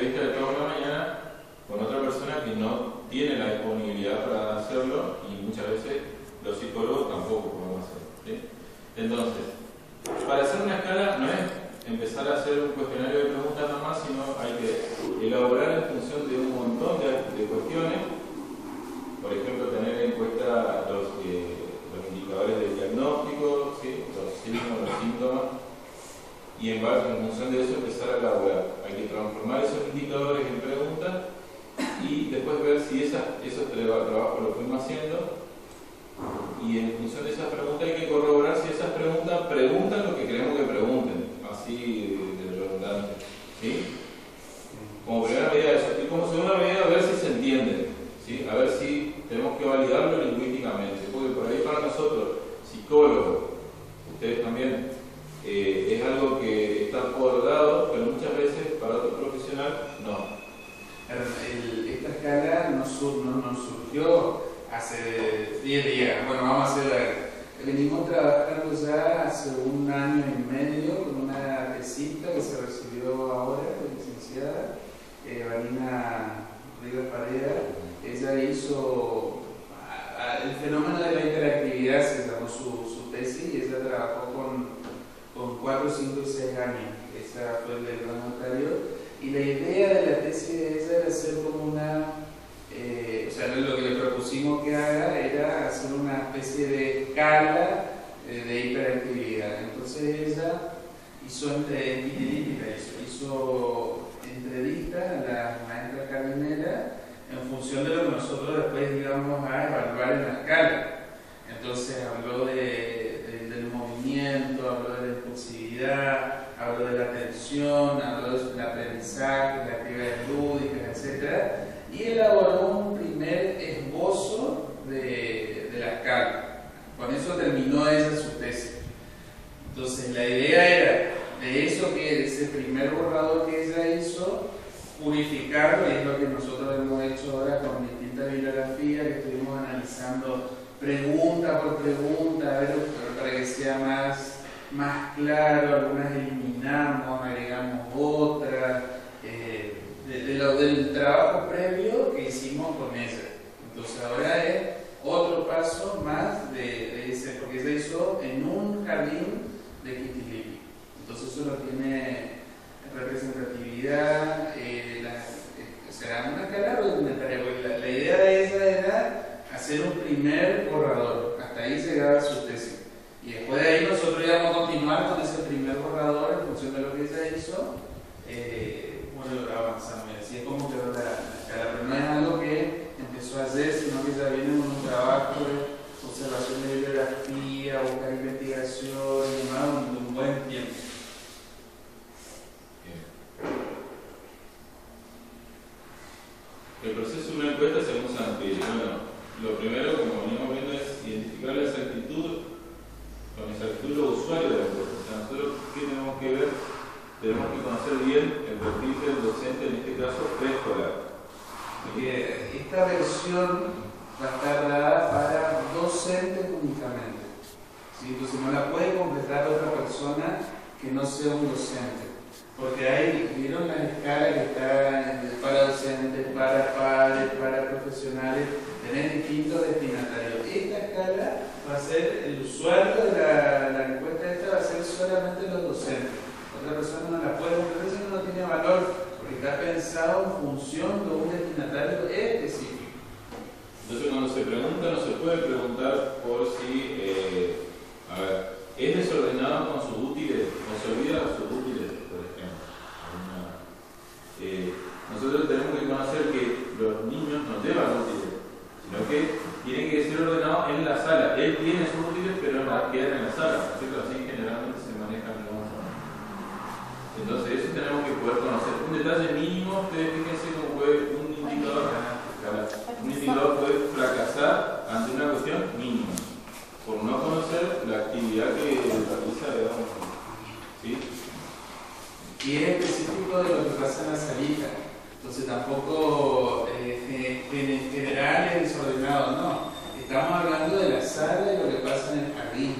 entrevista de toda una mañana con otra persona que no tiene la disponibilidad para hacerlo y muchas veces los psicólogos tampoco podemos hacerlo, ¿sí? Entonces, para hacer una escala no es empezar a hacer un cuestionario de preguntas nomás, sino hay que elaborar en función de un montón de cuestiones. Por ejemplo, tener en cuenta los indicadores de diagnóstico, ¿sí? Los signos, los síntomas, y en función de eso empezar a elaborar. Hay que transformar esos indicadores en preguntas y después ver si esos trabajos los fuimos haciendo, y en función de esas preguntas hay que corroborar si esas preguntas preguntan lo que queremos que pregunten, así de redundante, ¿sí? Como primera medida eso, y como segunda medida a ver si se entiende, ¿sí? A ver si tenemos que validarlo lingüísticamente, porque por ahí para nosotros, psicólogos, ustedes también, es algo que está por dado, pero muchas veces para otro profesional no. Esta escala nos surgió hace 10 días. Bueno, vamos a hacer. Venimos trabajando ya hace 1 año y medio con una tesista que se recibió ahora de licenciada, Vanina Rivas Pareda. Ella hizo el fenómeno de la interactividad, se llamó su tesis, y ella trabajó con 4, 5 y 6 años. Esa fue el del notario. Y la idea de la tesis de ella era hacer como o sea, lo que le propusimos que haga era hacer una especie de escala de hiperactividad. Entonces ella hizo entrevistas a las maestras jardineras en función de lo que nosotros después íbamos a evaluar en la escala. Entonces habló del movimiento, habló de la impulsividad, habló de la atención, habló del aprendizaje, de actividades lúdicas, etc. Y elaboró un primer esbozo de la escala. Con eso terminó ella su tesis. Entonces la idea era, de eso que ese primer borrador que ella hizo, purificarlo, y es lo que nosotros hemos hecho ahora con distintas bibliografías que estuvimos analizando pregunta por pregunta, a ver, para que sea más claro. Algunas eliminamos, agregamos otras, del trabajo previo que hicimos con ella. Entonces ahora es otro paso más de ese, porque ella hizo en un jardín de Quintilipi. Entonces eso no tiene representatividad, o sea, una escala rudimentaria, porque la idea de ella era hacer un primer borrador, hasta ahí llegaba su tesis. Y después de ahí nosotros íbamos a continuar con ese primer borrador en función de lo que ella hizo, bueno, avanzando. Y así es como quedó la escala, pero no es algo que empezó ayer, sino que ya viene con un trabajo de observación de bibliografía, buscar investigación y demás, de un buen tiempo. El proceso de una encuesta según Santilli. Bueno, lo primero, como venimos viendo, es identificar la exactitud, con exactitud los usuarios de la encuesta. O sea, nosotros, ¿qué tenemos que ver? Tenemos que conocer bien el perfil del docente, en este caso preescolar. Esta versión va a estar dada para docentes únicamente, ¿sí? Entonces no la puede completar otra persona que no sea un docente. Porque ahí, ¿vieron la escala que está para docentes, para padres, para profesionales? Tenés distintos destinatarios. Esta escala va a ser, el usuario de la encuesta esta va a ser solamente los docentes. Otra persona no la puede completar, eso no tiene valor, porque está pensado en función de un destinatario específico. Entonces cuando se pregunta, no se puede preguntar por si, es desordenado con sus útiles, o se olvida sus útiles, por ejemplo. Nosotros tenemos que conocer que los niños no llevan útiles, sino que tienen que ser ordenados en la sala. Él tiene sus útiles, pero no quedan en la sala, ¿cierto? Así generalmente se manejan los. Entonces eso tenemos que poder conocer. Un detalle mínimo, ustedes fíjense cómo puede un indicador puede fracasar ante una cuestión mínima, por no conocer la actividad que realiza, digamos, ¿sí? Y es específico de lo que pasa en la salita. Entonces tampoco general es desordenado, no. Estamos hablando de la sala y lo que pasa en el jardín.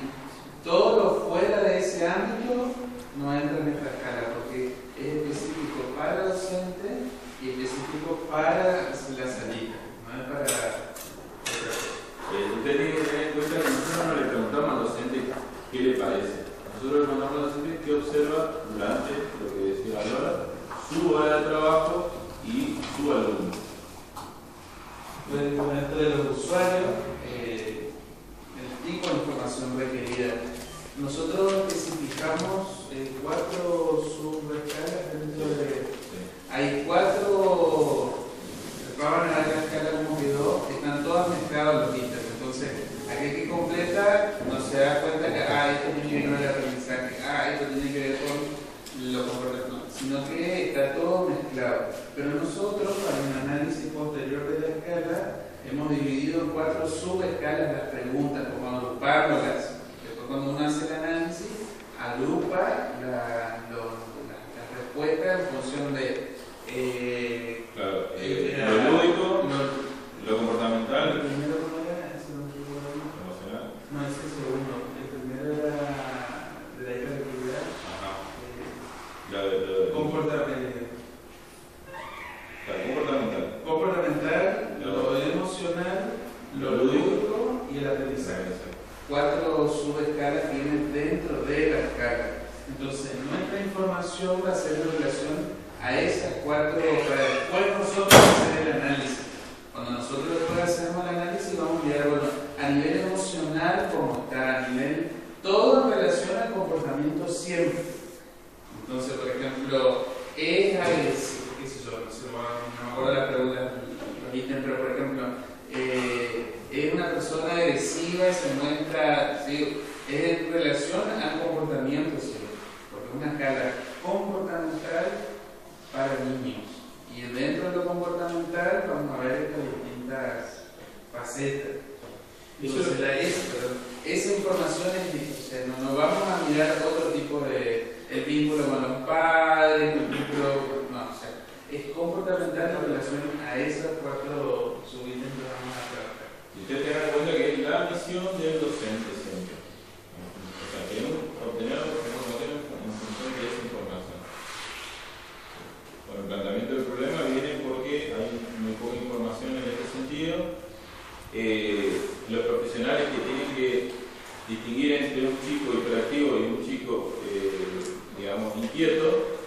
Todo lo fuera de ese ámbito no entra en esta escala, porque es específico para docente usted tiene que tener en cuenta que nosotros no le preguntamos al docente qué le parece. Nosotros le preguntamos al docente qué observa durante lo que decía Lola, su hora de trabajo y su alumno. Bueno, esto de los usuarios, el tipo de información requerida. Nosotros especificamos 4 subescalas dentro de... Hay 4, van a dar la escala como quedó, están todas mezcladas los ítems. Entonces, aquel que completa no se da cuenta que esto tiene que ver con el aprendizaje, esto tiene que ver con lo comportamental, sino que está todo mezclado. Pero nosotros, para un análisis posterior de la escala, hemos dividido en 4 subescalas las preguntas, como agruparlas. Después, cuando uno hace el análisis, agrupa las respuestas en función de lo lúdico, lo comportamental, el primero no era ese, emocional. no, ese es el segundo. El primero era de la hiperactividad. Comportamental, lo emocional, lo lúdico y el aprendizaje. 4 subescalas tienen dentro de la escala. Entonces, nuestra información va a ser en relación a esas 4, para después nosotros hacer el análisis. Cuando nosotros después hacemos el análisis, vamos a mirar, bueno, a nivel emocional, cómo está, a nivel, todo en relación al comportamiento siempre. Entonces, por ejemplo, es agresivo, qué sé yo, no me acuerdo la pregunta, los ítems, pero por ejemplo, es una persona agresiva, se muestra, ¿sí? Es en relación al comportamiento, ¿sí? Porque es una escala comportamental para niños. Y dentro de lo comportamental vamos a ver estas distintas facetas. Entonces, esa información es, o sea, no vamos a mirar otro tipo de el vínculo con los padres, el vínculo, no, o sea, es comportamental en relación a esas 4 subítems que vamos a trabajar. Y usted tenga en cuenta que es la misión del docente siempre. O sea, que obtener información en función de esa información. Bueno, el planteamiento del problema viene porque hay muy poca información en este sentido. Los profesionales que tienen que distinguir entre un chico hiperactivo y un chico, digamos, inquieto,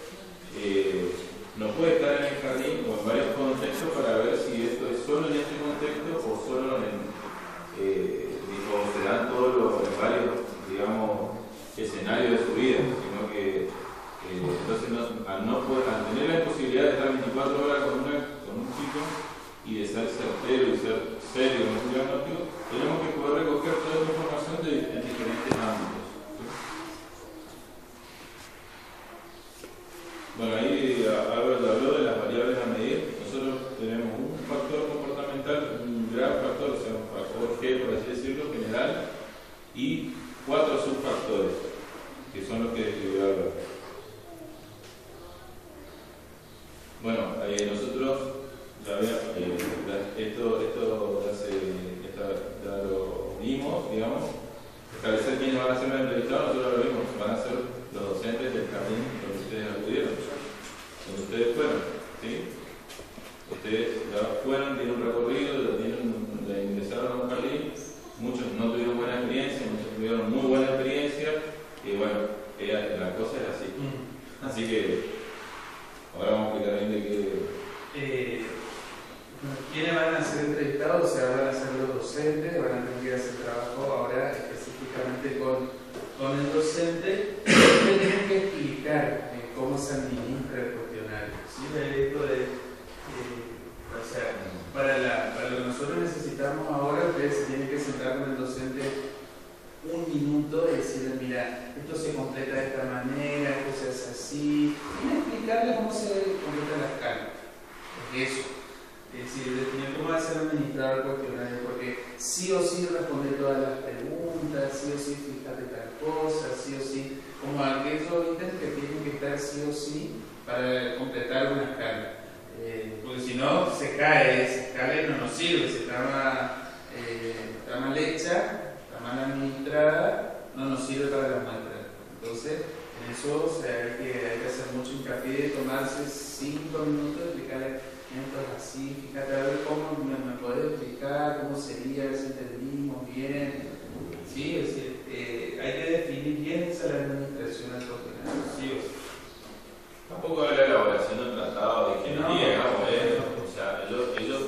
no puede estar en el jardín o en varios contextos para ver si esto es solo en este contexto o solo o se dan todos los varios, digamos, escenarios de su vida, sino que entonces al tener la imposibilidad de estar 24 horas con un chico y de ser certero y ser serio en un diagnóstico, tenemos que poder recoger toda esta información en diferentes ámbitos. Bueno, ahí Albert habló de las variables a medir. Nosotros tenemos un factor comportamental, un gran factor, o sea, un factor G, por así decirlo, general, y 4 subfactores, que son los que describió Albert. Bueno, nosotros ya lo vimos, digamos, establecer quiénes van a ser los entrevistados, nosotros lo vimos, van a ser los docentes del jardín donde ustedes acudieron, donde ustedes fueron, ¿sí? Ustedes ya fueron, tienen un recorrido, ya ingresaron a un jardín, muchos no tuvieron buena experiencia, muchos tuvieron muy buena experiencia, y bueno, la cosa es así. Así que ahora vamos a explicar bien de qué. ¿Quiénes van a ser entrevistados? O sea, van a ser los docentes, van a tener que hacer trabajo ahora específicamente con el docente. Ustedes tienen que explicar cómo se administra el cuestionario. ¿Sí? Esto o sea, para lo que nosotros necesitamos ahora, ustedes se tienen que sentar con el docente un minuto y decirle, mira, esto se completa de esta manera, esto se hace así, y explicarle cómo se completa la escala. Eso. Es decir, definir cómo va a ser administrado el cuestionario, porque sí o sí responde todas las preguntas, sí o sí fíjate tal cosa, sí o sí, como aquellos ítems que tienen que estar sí o sí para completar una escala. Porque si no, se cae esa escala y no nos sirve, si está mal hecha, está mal administrada, no nos sirve para la muestra. Entonces, en eso hay que hacer mucho hincapié de tomarse 5 minutos de explicarle. así, fíjate, a ver cómo me podés explicar, cómo sería, a ver si entendimos bien. Sí, es decir, hay que definir bien esa la administración al coordinador, sí o sí. Tampoco habla de elaboración de un tratado de ingeniería, digamos, o sea, ellos,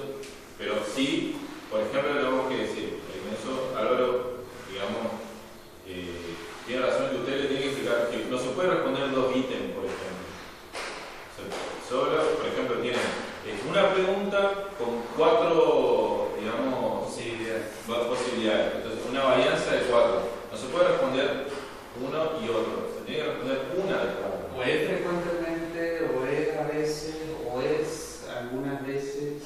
pero sí, por ejemplo, tenemos que decir, en eso Álvaro, digamos, tiene razón que usted le tiene que explicar que no se puede responder 2 ítems, por ejemplo. Solo, por ejemplo, tiene una pregunta con 4, digamos, posibilidades. Entonces, una varianza de 4. No se puede responder uno y otro. Se tiene que responder una de 4. O es frecuentemente, o es a veces, o es algunas veces.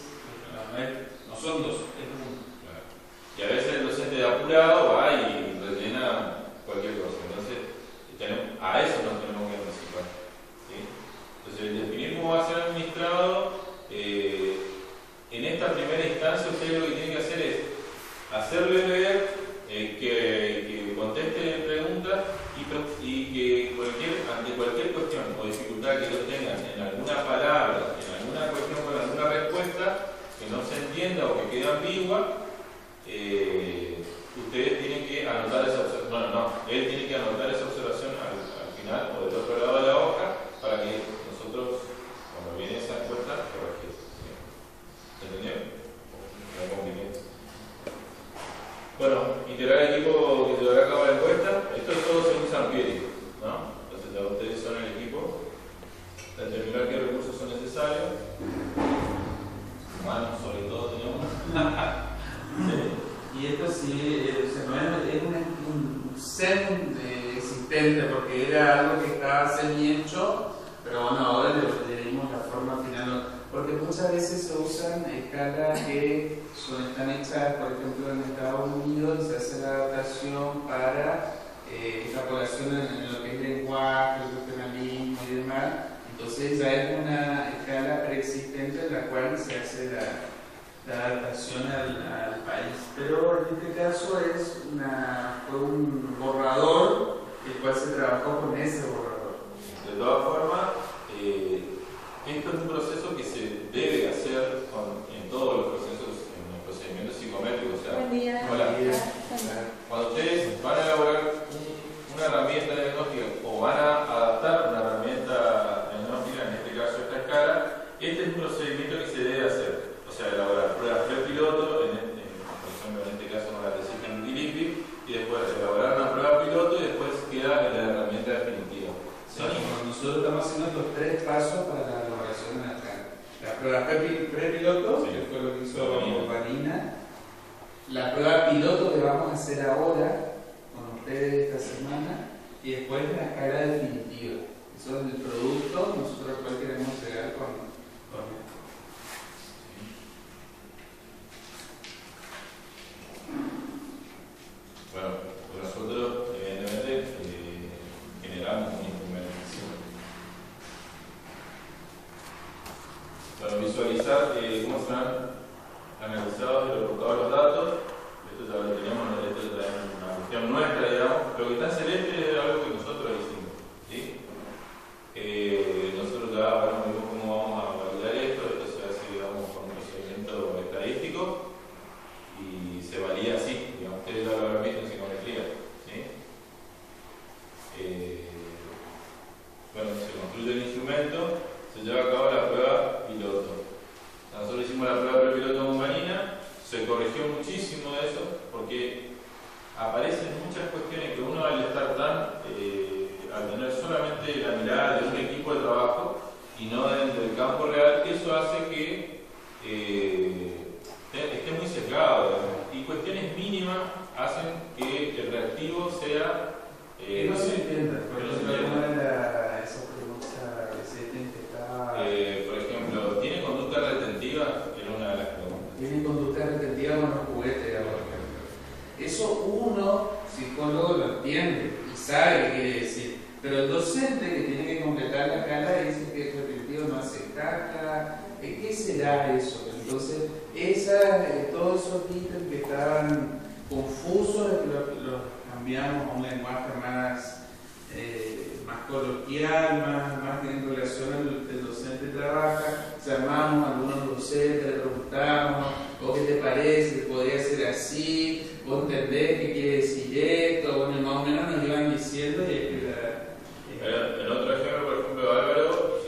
No son 2, es 1. Claro. Y a veces el docente de apurado va y rellena cualquier cosa. Entonces, a eso nos tenemos que anticipar. ¿Sí? Entonces, definir cómo va a ser administrado, en esta primera instancia, usted lo que tiene que hacer es hacerle ver que conteste preguntas y que ante cualquier cuestión o dificultad que ellos tengan en alguna palabra, en alguna cuestión con alguna respuesta que no se entienda o que quede ambigua, ustedes tienen que anotar esa observación. Él tiene que anotar esa observación al final o del otro lado de la hoja para que nosotros, cuando viene esa respuesta, corregimos. ¿Se entendió? No compliqué. Bueno, integrar el equipo que llevará a cabo la encuesta. Esto es todo según San Pieri, ¿no? Entonces ya ustedes son el equipo. Determinar qué recursos son necesarios. Humanos, sobre todo, tenemos. Sí. Y esto sí, no es un SEM existente, porque era algo que estaba semi-hecho, pero bueno, ahora le dimos la forma final. Porque muchas veces se usan escalas que están hechas, por ejemplo, en Estados Unidos, y se hace la adaptación para extrapolación en lo que es lenguaje, el regionalismo y demás. Entonces ya es una escala preexistente en la cual se hace la adaptación al país. Pero en este caso fue un borrador, el cual se trabajó con ese borrador. De todas formas, esto es un proceso que se debe hacer en todos los procesos, en los procedimientos psicométricos. O sea, Buen día. hola. Cuando ustedes van a elaborar una herramienta diagnóstica o van a adaptar una herramienta diagnóstica, en este caso esta escala, este es un procedimiento que se debe hacer. O sea, elaborar pruebas prepiloto, por ejemplo en este caso con la tesis en Gillespie, y después elaborar una prueba piloto y después queda en la herramienta definitiva. Sí, nosotros estamos haciendo los 3 pasos para la elaboración de la escala. La prueba prepiloto, Sí, que fue lo que hizo Vanina. La prueba piloto que vamos a hacer ahora con ustedes esta semana, y después la escala definitiva. Eso es el producto, nosotros cuál queremos llegar con esto. Bueno, pues nosotros evidentemente generamos un instrumento. Para visualizar cómo se han analizado y reportado los datos, esto ya lo teníamos, esto ya es una cuestión nuestra, digamos, pero que está en celeste es algo que nosotros hicimos. ¿Sí? Nosotros ya vimos cómo vamos a validar esto se hace, digamos, con un procedimiento estadístico y se valida así, digamos, ustedes ya lo habrán visto en psicometría. ¿Sí? Bueno, se construye el instrumento, se lleva a cabo la prueba piloto. Nosotros hicimos la prueba prepiloto con Vanina, se corrigió muchísimo de eso, porque aparecen muchas cuestiones que uno al estar al tener solamente la mirada de un equipo de trabajo y no del campo real, eso hace que esté muy sesgado, digamos. Y cuestiones mínimas hacen que el reactivo sea no se entienda, que no se porque entienda. no era esa pregunta que se intentaba. Por ejemplo, ¿tiene conducta retentiva? Era una de las preguntas. Tienen conducta retentiva con los juguetes, por ejemplo. Eso uno, psicólogo, lo entiende y sabe qué quiere decir. Pero el docente que tiene que completar la escala dice que el repetitivo no hace caja. ¿Qué será eso? Entonces, todos esos ítems que estaban confusos, los cambiamos a un lenguaje más coloquial, más en relación al que el docente trabaja, llamamos a algunos docentes, le preguntamos, ¿vos qué te parece? ¿Podría ser así? ¿Vos entendés qué quiere decir esto? Bueno, más o menos nos iban diciendo y es que en otro ejemplo, por ejemplo, Álvaro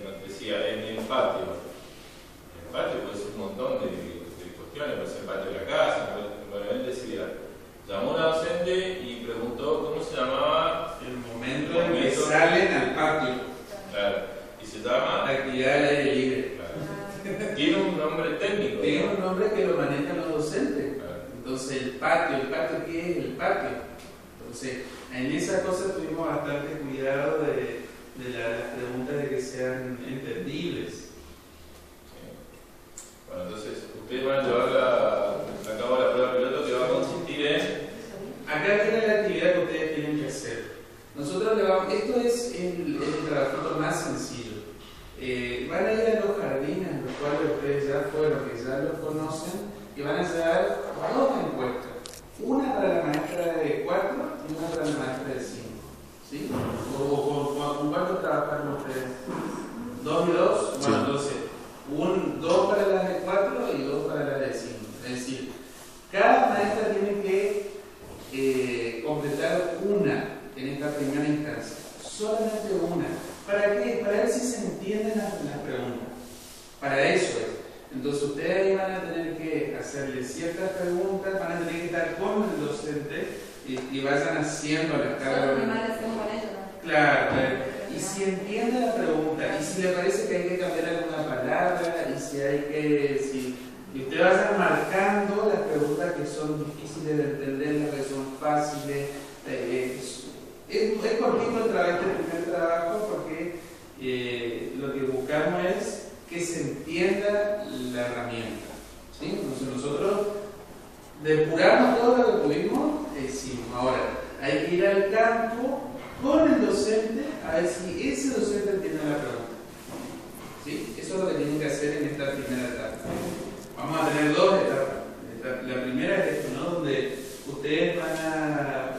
nos decía en el patio. En el patio puede ser un montón de cuestiones, puede ser el patio de la casa. Bueno, él decía, llamó a una docente y preguntó cómo se llamaba el momento en que salen al patio. Claro, y se llama la actividad al aire libre. Claro. Tiene un nombre técnico. Tiene un nombre que lo manejan los docentes. Claro. Entonces, ¿el patio qué es? El patio. Entonces, en esa cosa tuvimos bastante cuidado de las preguntas de que sean entendibles. Sí. Bueno, entonces, ustedes van a llevar a cabo la prueba piloto que va a consistir en... Acá tiene la actividad que ustedes tienen que hacer. Nosotros le vamos, esto es el trabajito más sencillo. Van a ir a los jardines, los cuales ustedes ya fueron, que ya los conocen, y van a llevar dos encuestas. Una para la maestra de 4 y una para la maestra de 5. ¿Sí? ¿Con cuánto trabajan ustedes? 2 y 2. Sí. Bueno, entonces, 2 para las de 4 y 2 para las de 5. Es decir, cada maestra tiene que completar una en esta primera instancia. Solamente una. ¿Para qué? Para ver si se entienden las preguntas. Para eso es. Entonces ustedes ahí van a tener que hacerle ciertas preguntas, van a tener que estar con el docente y vayan haciendo las cargas. Claro, claro. Y si entiende la pregunta, y si le parece que hay que cambiar alguna palabra, y si hay que... y ustedes vayan marcando las preguntas que son difíciles de entender, las que son fáciles. Es cortito el trabajo, este primer trabajo, porque lo que buscamos es que se entienda la herramienta. ¿Sí? Entonces nosotros depuramos todo lo que pudimos, hicimos. Ahora, hay que ir al campo con el docente a ver si ese docente entiende la pregunta. ¿Sí? Eso es lo que tienen que hacer en esta primera etapa. Vamos a tener dos etapas. La primera es esto, ¿no? Donde ustedes van a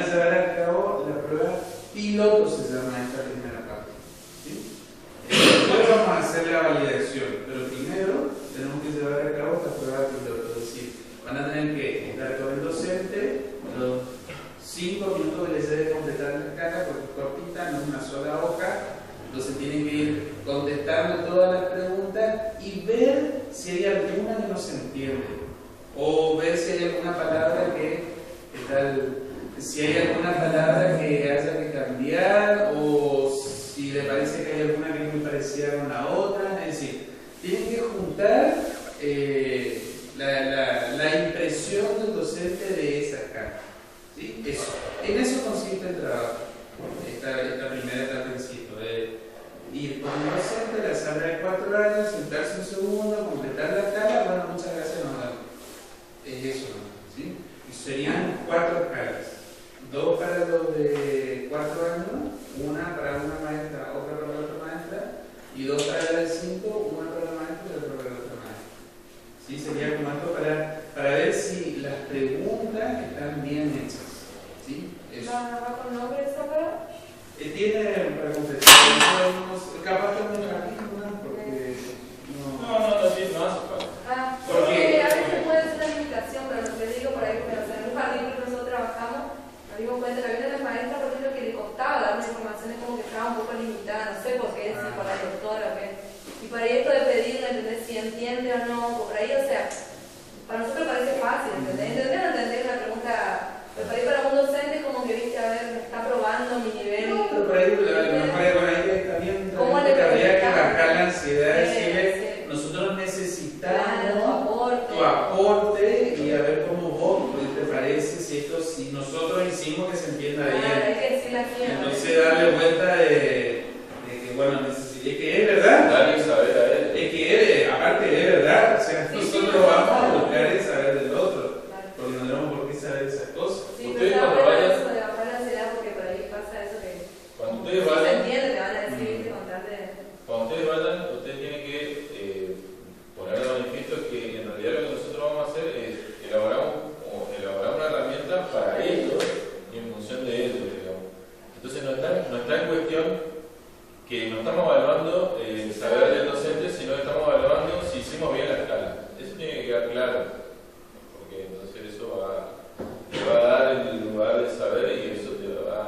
llevar a cabo la prueba piloto, se llama esta primera parte. ¿Sí? Después vamos a hacer la validación, pero primero tenemos que llevar a cabo esta prueba piloto. Es decir, van a tener que estar con el docente los 5 minutos que les debe completar la escala, porque es cortita, no es una sola hoja. Entonces tienen que ir contestando todas las preguntas y ver si hay alguna que no se entiende, o ver si hay alguna palabra si hay alguna palabra que haya que cambiar, o si le parece que hay alguna que es muy parecida a una otra. Es decir, tienen que juntar la impresión del docente de esa escala. ¿Sí? Eso. En eso consiste el trabajo. Esta primera etapa, insisto, de ir con el docente a la sala de 4 años, sentarse un segundo, completar la escala. Bueno, muchas gracias, nos vemos. Es eso, ¿sí? Y serían 4 escalas. 2 para los de 4 años, una para una maestra, otra para otra maestra, y 2 para la de 5, una para la maestra y otra para la otra maestra. ¿Sí? Sería como esto para ver si las preguntas están bien hechas. ¿Sí? Eso. ¿Va con nombre esa para? Tiene para completar, capaz que muy rápido, ¿no? Porque No tiene más. Porque a veces puede ser una limitación, pero lo que digo por ahí, pero en un jardín que nosotros trabajamos, nos dimos cuenta que había una maestra, por ejemplo, que le costaba dar una información como que estaba un poco limitada, no sé por qué, si por la doctora o qué. Y por ahí esto de pedirle, ¿entendés? Si entiende o no, por ahí, o sea, para nosotros parece fácil, ¿entendés? ¿Entender o entender una pregunta? Pero para un docente como que, viste, a ver, me está probando mi nivel. no, pero por ahí está bien, habría que bajar la ansiedad, decirle, nosotros necesitamos tu aporte y a ver cómo vos te parece, si nosotros hicimos que se entienda bien. Hay que decirle aquí. Entonces darle vuelta de que, bueno, es que es verdad. Darle saber a él. Es que aparte es verdad, o sea, nosotros vamos a buscar el saber del otro, porque no tenemos por qué saber esas cosas. Sí, Ustedes pero cuando vayan, eso de bajar la ansiedad, porque por ahí pasa eso que cuando ustedes si se vayan, entiende, te van a decir, viste, contarte. cuando ustedes vayan, ustedes tienen que poner de manifiesto que en realidad lo que nosotros vamos a hacer es elaborar una herramienta para ellos y en función de ellos, digamos. Entonces no está en cuestión dar el lugar de saber y eso te va a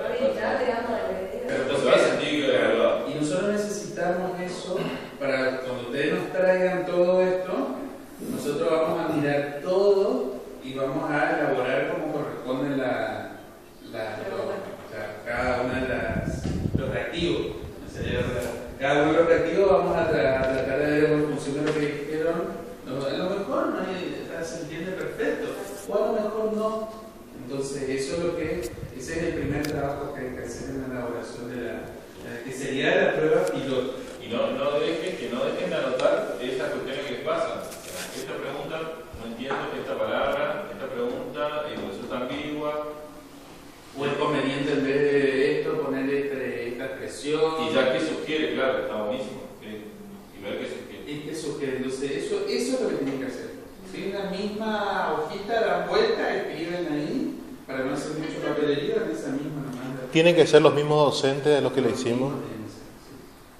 habilitar, digamos, la medida. pero se va a sentir evaluado. Y nosotros necesitamos eso para cuando ustedes nos traigan todo esto, nosotros vamos a mirar todo y vamos a elaborar como corresponde cada una de los reactivos. Cada uno de los reactivos vamos a tratar de ver en función de lo que dijeron. A lo mejor no se entiende perfecto, o a lo mejor no. Entonces, eso es ese es el primer trabajo que hay que hacer en la elaboración que sería la prueba piloto. Y no dejen de anotar esas cuestiones que pasan. Esta pregunta, no entiendo esta palabra, esta pregunta resulta ambigua. O es conveniente en vez de esto poner esta expresión. Y ya que sugiere, claro, está buenísimo. Y ver qué sugiere. ¿Y qué sugiere? Entonces, eso es lo que tienen que hacer. Si en la misma hojita dan vuelta, escriben ahí, para no hacer mucho papelería, en esa misma nomás. ¿Tienen que ser los mismos docentes de los que le hicimos?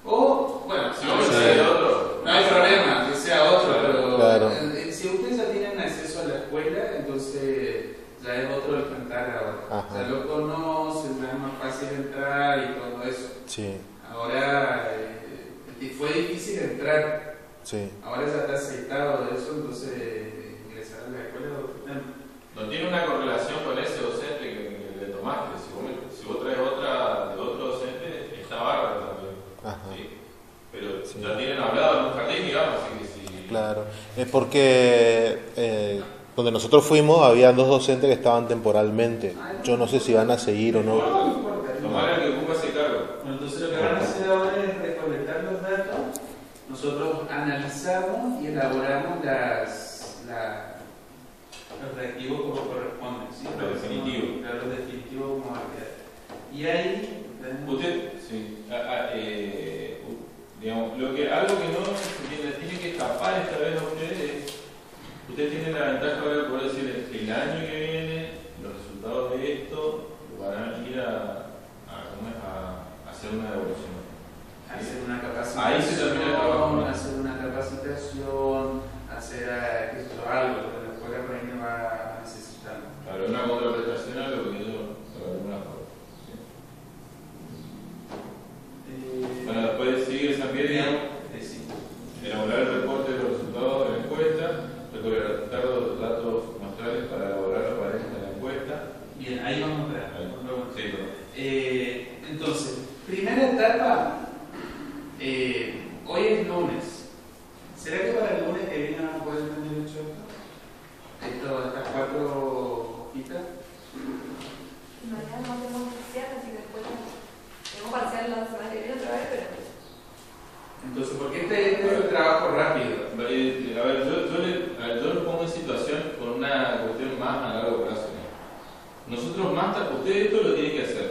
O, bueno, si vamos Sí. a hacer otro, no hay problema, que sea otro, pero Claro. Si ustedes ya tienen acceso a la escuela, entonces ya es otro el cantar ahora. Ajá. O sea, lo conocen, ya es más fácil entrar y todo eso. Sí, Ahora fue difícil entrar, sí. ahora ya está aceitado de eso, entonces ingresar a la escuela es otro tema. No tiene una correlación con ese docente que le tomaste. Si vos traes otra de otro docente, está bárbaro también. Ajá. ¿Sí? Pero Sí. ya tienen hablado en un jardín, digamos, así que si... Claro. Es porque donde nosotros fuimos había dos docentes que estaban temporalmente. Yo no sé si van a seguir o no. No importa. Tomar el que ocupa ese cargo. Bueno, entonces lo que van a hacer ahora es recolectar los datos, nosotros analizamos y elaboramos los reactivos como corresponden. ¿Sí? Lo definitivo. Claro, los definitivos como va a quedar. Y ahí... Usted, sí. Digamos, algo que no le tiene que escapar esta vez a ustedes es, ustedes tienen la ventaja ahora de poder decir el año que viene, los resultados de esto, van a ir a hacer una evaluación. Hacer una capacitación, Ahí se termina el trabajo. hacer una capacitación, hacer algo que la escuela por ahí no va a necesitar. Claro, una contraprestación a lo que yo de alguna forma. Bueno, después sigue San Pierre, digamos, elaborar el reporte de los resultados de la encuesta, recolectar los datos muestrales para elaborar los parámetros de la encuesta. Bien, ahí vamos a ver. Sí, perdón. Entonces, primera etapa, hoy es lunes. ¿Será que para el lunes que viene vamos a poder tener hecho esto? Estas 4 hojitas. Mañana no tenemos parcial, así que después tenemos parcial la semana que viene otra vez, pero... Entonces, porque este es el trabajo rápido. A ver, yo lo pongo en situación con una cuestión más a largo plazo. Nosotros ustedes esto lo tienen que hacer,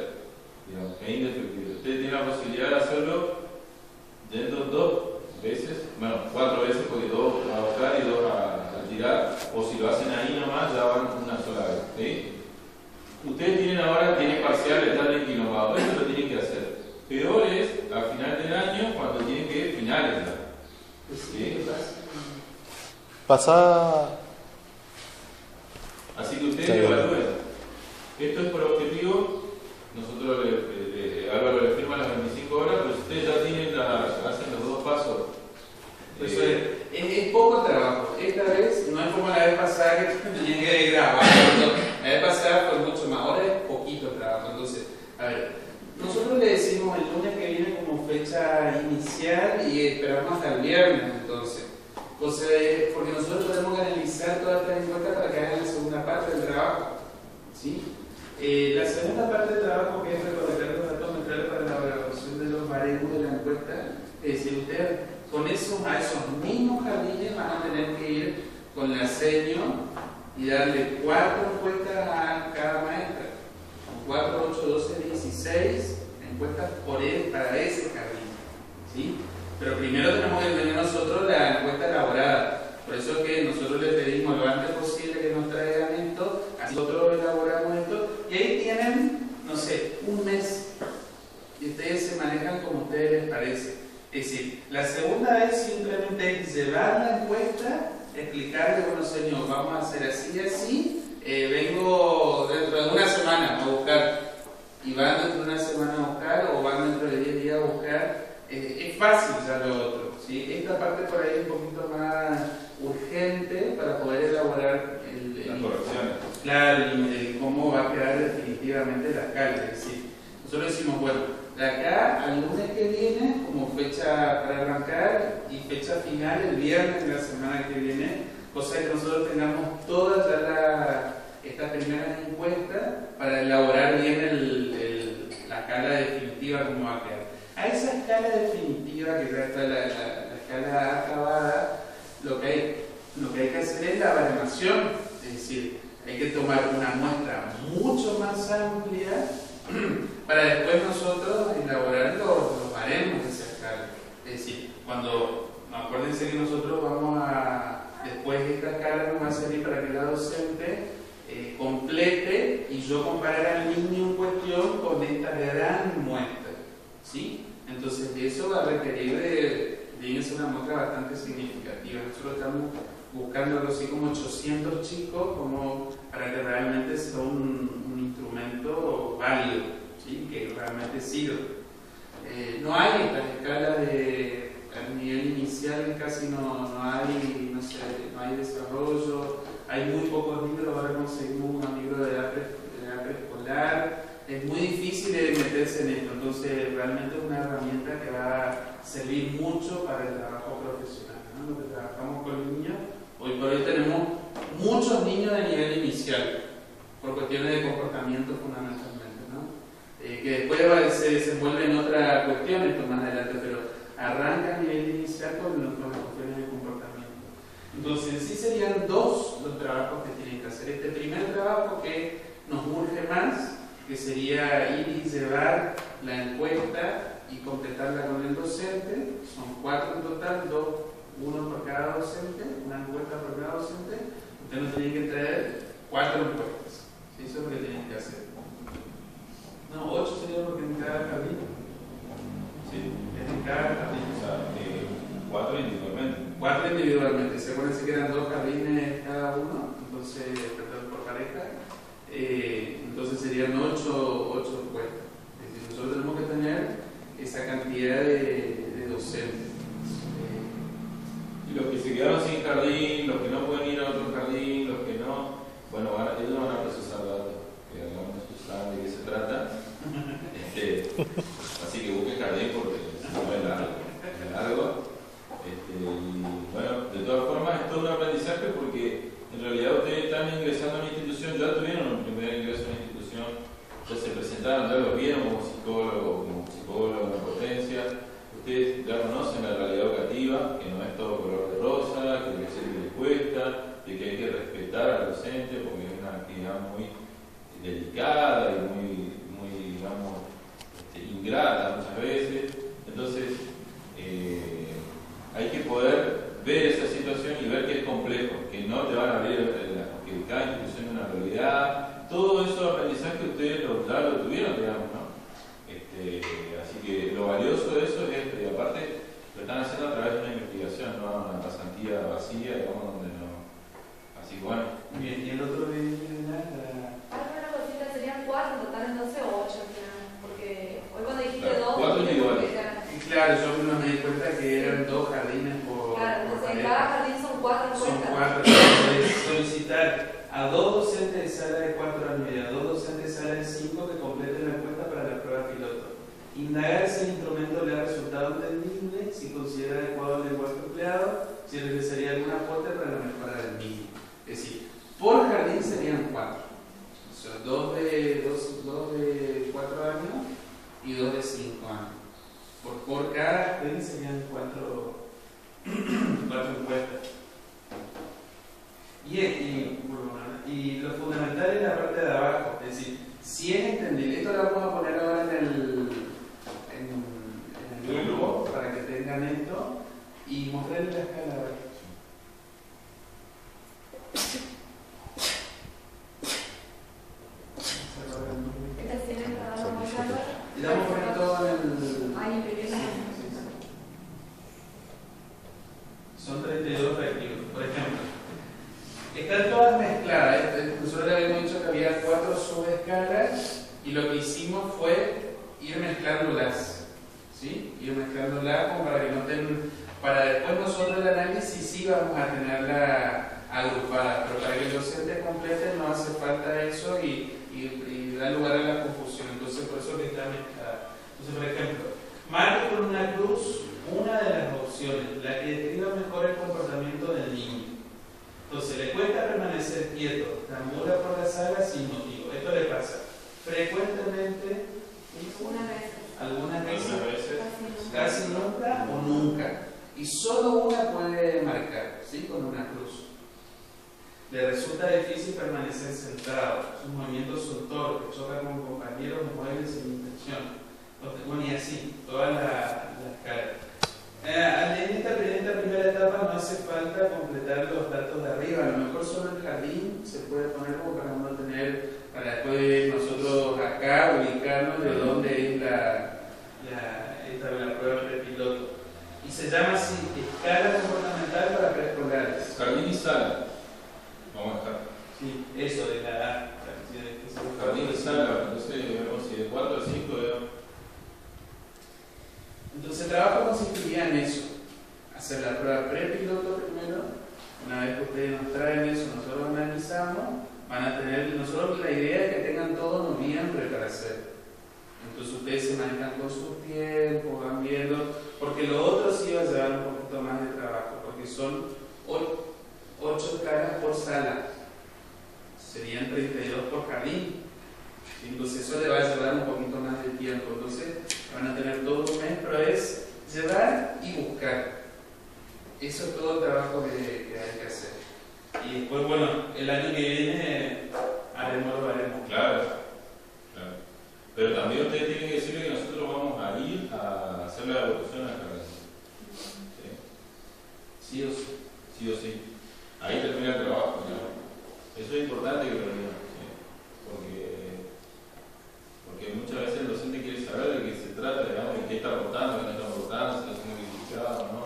digamos, es indefectible. Ustedes tienen la posibilidad de hacerlo yendo 2 veces, bueno, 4 veces, porque 2 a buscar y 2 a tirar, o si lo hacen ahí nomás, ya van una sola vez. ¿Sí? Ustedes tienen parcial, están equilomados, eso lo tienen que hacer. Peor es a final del año cuando tienen que finalizar. ¿Sí? Pasa. Así que ustedes evalúen. Esto es por objetivo. Nosotros Álvaro le firma las 25 horas, pero si ustedes ya hacen los 2 pasos. Eso es poco trabajo. Esta vez no es como la vez pasada que tenían que grabar. La vez pasada fue mucho más. Ahora es poquito trabajo. Entonces, a ver, nosotros le decimos el lunes que viene como fecha inicial y esperamos hasta el viernes. Entonces, porque nosotros tenemos que analizar toda esta encuesta para que hagan la segunda parte del trabajo. ¿Sí? La segunda parte del trabajo, que es recolectar los datos muestrales para la evaluación de los baremos de la encuesta, es decir, ustedes a esos mismos jardines van a tener que ir con la seño y darle 4 encuestas a cada maestra. 4, 8, 12, 16 encuestas para ese jardín. ¿Sí? Pero primero tenemos que tener nosotros la encuesta elaborada. Por eso es que nosotros les pedimos lo antes posible que nos traigan esto, así nosotros elaboramos esto, y ahí tienen, no sé, un mes, y ustedes se manejan como a ustedes les parece. Es decir, la segunda es simplemente llevar la encuesta, explicarle, bueno señor, vamos a hacer así y así, vengo dentro de una semana a buscar, y van dentro de una semana a buscar, o van dentro de 10 días a buscar, es fácil ya lo otro, ¿sí? Esta parte por ahí es un poquito más urgente para poder elaborar Las correcciones. claro, cómo va a quedar definitivamente la escala. Es decir, nosotros decimos, bueno, de acá al lunes que viene, como fecha para arrancar, y fecha final el viernes de la semana que viene, cosa que nosotros tengamos todas ya estas primeras encuestas para elaborar bien la escala definitiva, cómo va a quedar. A esa escala definitiva, que ya está la escala acabada, lo que hay que hacer es la baremación, es decir, hay que tomar una muestra mucho más amplia para después nosotros elaborar los baremos de esa escala. Es decir, acuérdense que nosotros después de esta escala nos va a servir para que la docente complete y yo comparar al niño en cuestión con esta gran muestra, ¿sí? Entonces eso va a requerir de una muestra bastante significativa. Nosotros estamos buscando algo así como 800 chicos como para que realmente sea un instrumento válido, ¿sí? Que realmente sirva. No hay estas escalas a nivel inicial, casi no hay, no hay desarrollo, hay muy pocos libros. Ahora conseguimos un libro de edad preescolar. Es muy difícil meterse en esto, entonces realmente es una herramienta que va a servir mucho para el trabajo profesional, ¿no? Lo que trabajamos con niños, hoy por hoy tenemos muchos niños de nivel inicial, por cuestiones de comportamiento fundamentalmente, ¿no? Que después se desenvuelve en otra cuestión, esto más adelante, pero arranca a nivel inicial con las cuestiones de comportamiento. Entonces, sí serían dos los trabajos que tienen que hacer. Este primer trabajo que nos urge más, que sería ir y llevar la encuesta y completarla con el docente. Son 4 en total, 1 por cada docente, una encuesta por cada docente. Usted nos tiene que traer 4 encuestas. ¿Sí? Eso es lo que tienen que hacer. No, 8 sería porque en cada jardín. Sí, en cada jardín. O sea, 4 individualmente. 4 individualmente. Se acuérdense que eran 2 jardines cada uno, entonces, perdón, por pareja. Entonces serían 8 encuestas. Es decir, nosotros tenemos que tener esa cantidad de docentes. Y los que se quedaron sin jardín, los que no pueden ir a otro jardín, los que no, bueno, ellos van a procesar datos, que hagamos saben de qué se trata. Así que busquen jardín porque no es largo. Y bueno, de todas formas es todo un aprendizaje porque en realidad ustedes están ingresando a una institución, ya tuvieron un primer ingreso a una institución, ya se presentaron, ya lo vieron como psicólogo en potencia, ustedes ya conocen la realidad educativa, que no es todo color de rosa, que debe ser que les cuesta, de que hay que respetar al docente porque es una actividad muy delicada y muy digamos, ingrata muchas veces. Entonces, hay que poder ver esa situación y ver que es complejo, que no te van a abrir, que cada institución es una realidad. Todo eso aprendizaje ustedes ya lo tuvieron, digamos, ¿no? Así que lo valioso de eso es esto, y aparte lo están haciendo a través de una investigación, no una pasantía vacía, digamos, donde no. Así que bueno. Bien, y el otro de Una cosita, serían 4 en total, entonces 8 al final, porque hoy cuando dijiste 2, 4 individuales. claro, yo me di cuenta que eran 2 jardines por claro, entonces en pareja. cada jardín son 4 Son encuestas. 4. Solicitar a 2 docentes de sala de 4 años y a 2 docentes de sala de 5 que completen la encuesta para la prueba piloto. Indagar si el instrumento le ha resultado entendible, si considera adecuado el lenguaje empleado, si necesitaría alguna aporte para la mejora del mismo. Es decir, por jardín serían 4. O sea, 2 de 4 años y 2 de 5 años. Por cada jardín serían 4 encuestas. Y lo fundamental es la parte de abajo, es decir, si es entendible, esto lo vamos a poner ahora en el grupo para que tengan esto y mostrarles la escala. Y damos por ahí todo en el... Son 32 reactivos, por ejemplo. Están todas mezcladas. Nosotros le subescalas y lo que hicimos fue ir mezclándolas, ¿sí? Ir mezclándolas como para que no estén, para después nosotros el análisis sí vamos a tenerla agrupada, pero para que el docente complete no hace falta eso y da lugar a la confusión, entonces por eso que está mezclada. Entonces, por ejemplo, marque con una cruz una de las opciones, la que describa mejor el comportamiento del niño. Entonces, le cuesta permanecer quieto, tambula por la sala sin motivo. Esto le pasa frecuentemente, algunas veces, casi nunca o nunca. Y solo una puede marcar, ¿sí? Con una cruz. Le resulta difícil permanecer sentado, sus movimientos son torpes, choca con compañeros, mueve sin intención. Bueno, y así, todas las caras. En esta primera etapa no hace falta completar los datos de arriba, a lo mejor solo el jardín se puede poner como para no tener, para después nosotros acá ubicarnos de dónde es la prueba prepiloto. Y se llama así, escala comportamental para preescolares. Jardín y sala. Vamos a dejar. Sí, eso de la edad. Jardín y sala, entonces vemos si de 4 a 5 Entonces el trabajo consistiría en eso, hacer la prueba prepiloto primero, una vez que ustedes nos traen eso, nosotros analizamos, van a tener, nosotros la idea es que tengan todo noviembre para hacer. Entonces ustedes se manejan con sus tiempos, van viendo, porque lo otro sí va a llevar un poquito más de trabajo, porque son 8 caras por sala, serían 32 por jardín. Entonces eso le va a llevar un poquito más de tiempo, entonces van a tener todo un mes, pero es llevar y buscar. Eso es todo el trabajo que hay que hacer. Y después, bueno, el año que viene haremos lo haremos. Claro. Pero también ustedes tienen que decirle que nosotros vamos a ir a hacer la evolución a la carrera. Sí o sí. Sí o sí. Ahí termina el trabajo, ¿no? Eso es importante que lo digan, ¿sí? Porque muchas veces el docente quiere saber de qué se trata, digamos, de qué está aportando, qué no está aportando, si está siendo criticado o no.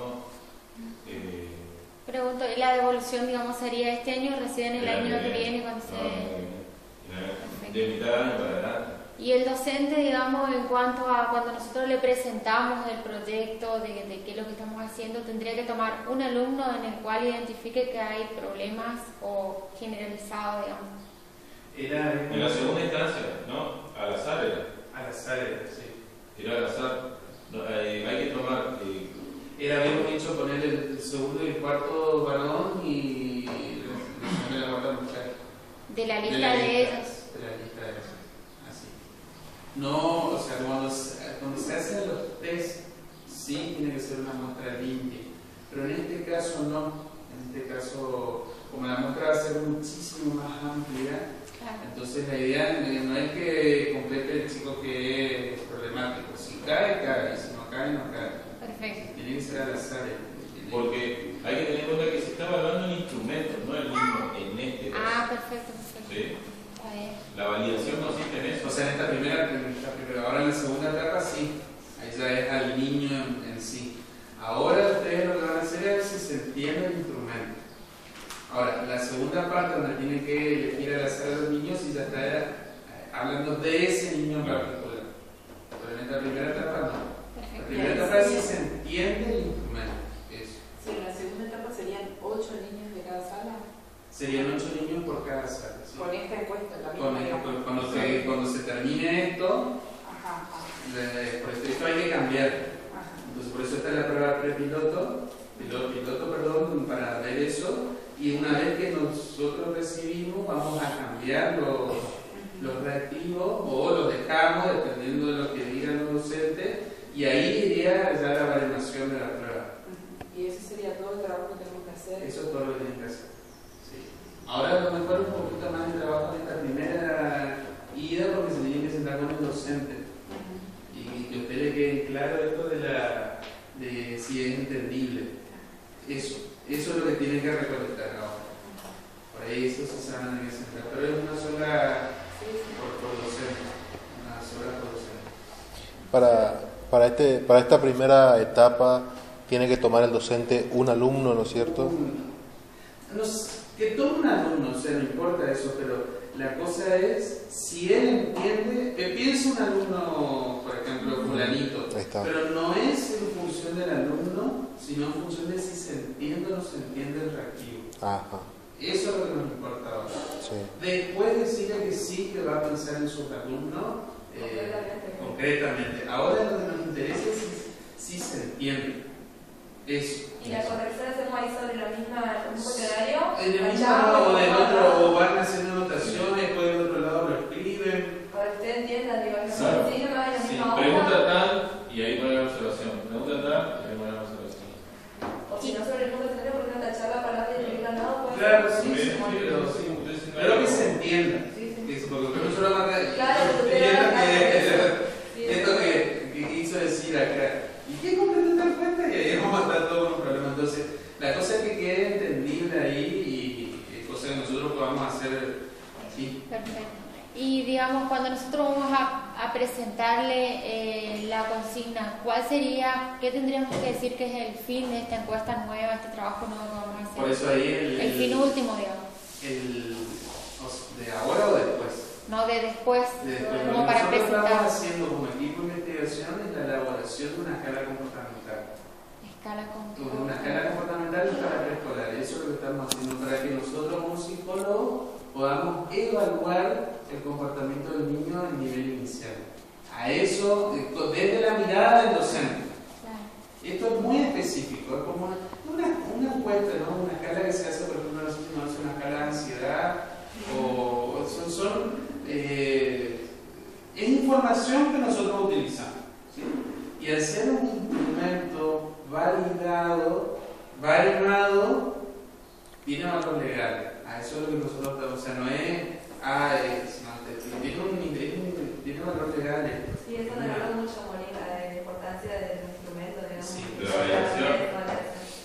Pregunto, ¿y la devolución, digamos, sería este año o recién el año que viene cuando se...? De mitad de año para adelante. Y el docente, digamos, en cuanto a cuando nosotros le presentamos el proyecto de qué es lo que estamos haciendo, tendría que tomar un alumno en el cual identifique que hay problemas o generalizado, digamos. En la segunda instancia, ¿no? Al azar era. Al azar era, sí. Era al azar. No, hay que tomar. Habíamos dicho poner el segundo y el cuarto varón y la cuarta mujer. De la lista de ellos. De la lista de ellos. Así. No, o sea, cuando se hacen los test, sí tiene que ser una muestra limpia. Pero en este caso no. En este caso, como la muestra va a ser muchísimo más amplia, entonces la idea no es que complete el chico que es problemático. Si cae, cae. Si no cae, no cae. Perfecto. Tiene que ser al azar. Porque hay que tener en cuenta que se está evaluando un instrumento, no el mismo en este caso. Perfecto. ¿Sí? Está bien. La validación consiste en eso. O sea, en esta primera, ahora en la segunda etapa sí. Ahí ya es al niño en sí. Ahora ustedes lo que van a hacer es si se entiende el instrumento. Ahora, la segunda parte donde tienen que elegir al azar a los niños y ya está hablando de ese niño en particular. Pero en esta primera etapa no. La primera etapa es si se entiende el instrumento. Eso. Sí, en la segunda etapa serían 8 niños de cada sala. Serían 8 niños por cada sala. ¿Sí? Con esta encuesta, la misma. Cuando se termine esto, por esto hay que cambiar. Entonces, por eso está la prueba prepiloto, piloto, para ver eso. Y una vez que nosotros recibimos, vamos a cambiar los reactivos o los dejamos, dependiendo de lo que digan los docentes. Y ahí iría ya la validación de la prueba. Y ese sería todo el trabajo que tenemos que hacer. Eso es todo lo que tienen que hacer. Sí. Ahora a lo mejor un poquito más de trabajo en esta primera ida porque se tienen que sentar con el docente. Y que a usted le quede claro esto de si es entendible. Eso es lo que tienen que recolectar ahora. Por ahí eso se van a tener que sentar. Pero es una sola por docente. Una sola por docente. Para esta primera etapa tiene que tomar el docente un alumno, ¿no es cierto? Que tome un alumno, o sea, no importa eso, pero La cosa es, si él entiende, piensa un alumno, por ejemplo, fulanito, Ahí está. pero no es en función del alumno, sino en función de si se entiende o no se entiende el reactivo. Ajá, Eso es lo que nos importa ahora. sí. Después decirle que sí, que va a pensar en sus alumnos concretamente. Ahora lo que nos interesa es si se entiende. Eso. Y la corrección hacemos ahí sobre la misma, el mismo horario. En el mismo o del otro, o van haciendo anotaciones, después del otro lado lo escriben. Para que ustedes entiendan, digo, Sí. sí, no hay la Sí, misma pregunta hoja. tal y ahí pone la observación. Pregunta tal y ahí pone la observación. O si no sobre el número de teléfono, porque no tachar la palabra y escribirla al lado, pues. Claro, sí, Sí, sí, sí, pero, sí, ustedes sí, pero que se entienda. Sí, sí. Que porque creo que solo marca Claro, porque y ustedes van a Sí, esto que quiso decir acá. ¿Y qué completo tal cuenta? Y ahí vamos a estar todos los problemas. Entonces, la cosa es que quede entendible ahí y cosa que nosotros podamos hacer aquí. Perfecto. Y digamos, cuando nosotros vamos a presentarle la consigna, ¿cuál sería, qué tendríamos que decir que es el fin de esta encuesta nueva, este trabajo nuevo que vamos a hacer? Por eso ahí el fin último, digamos. ¿De ahora o después? No, de después, como Lo que para nosotros presentar. estamos haciendo como equipo de investigación es la elaboración de una escala comportamental. Escala Una escala comportamental para preescolar. Eso es lo que estamos haciendo para que nosotros como psicólogos podamos evaluar el comportamiento del niño en nivel inicial. A eso, desde la mirada del docente. Claro. Esto es muy específico, es como una encuesta, ¿no? Una escala que se hace, por ejemplo, no es una escala de ansiedad, o es información que nosotros utilizamos, ¿sí? Y al ser un instrumento validado, tiene valor legal. A eso es lo que nosotros estamos, o sea, no es, tiene valor legal. Sí, eso me habla mucho, Mónica, de la importancia del instrumento, digamos. Sí, de la validación.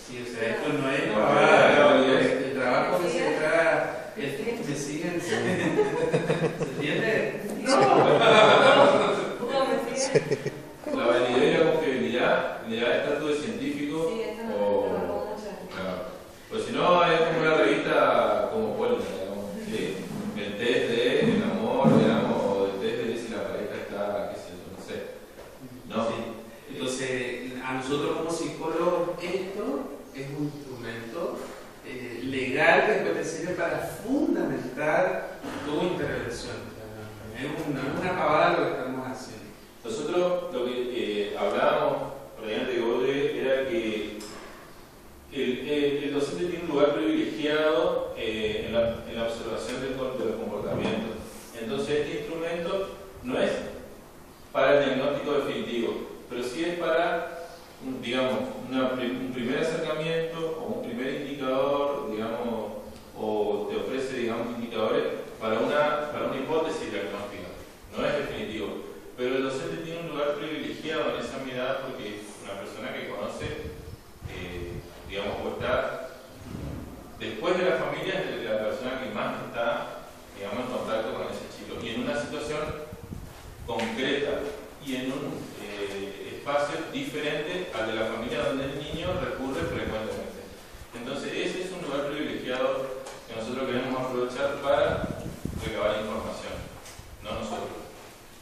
Sí, o sea, esto no es No, pavada, no, no, el trabajo que se está, me siguen, ¿se entiende? ¿Cómo me sigue? La validez y la confiabilidad le da estatus de científico Sí, eso me o. marcó mucho. Claro. Pues si no, es como una revista como Polina, digamos. ¿Sí? El test de el amor, digamos, o el test de si la pareja está, qué sé yo, no sé. No. Sí. Entonces, a nosotros como psicólogos, esto es un instrumento legal que después te sirve para fundamentar tu intervención. Es una pavada lo que estamos haciendo. Nosotros lo que hablábamos mediante Godre era que el docente tiene un lugar privilegiado en la observación de los comportamientos. Entonces este instrumento no es para el diagnóstico definitivo, pero sí es para, digamos, un primer acercamiento o un primer indicador, digamos, o te ofrece, digamos, indicadores para una hipótesis diagnóstica. No es definitivo, pero el docente tiene un lugar privilegiado en esa mirada porque es una persona que conoce, digamos, o está después de la familia, es la persona que más está, digamos, en contacto con ese chico y en una situación concreta y en un espacio diferente al de la familia donde el niño recurre frecuentemente. Entonces ese es un lugar privilegiado que nosotros queremos aprovechar para recabar información, no nosotros.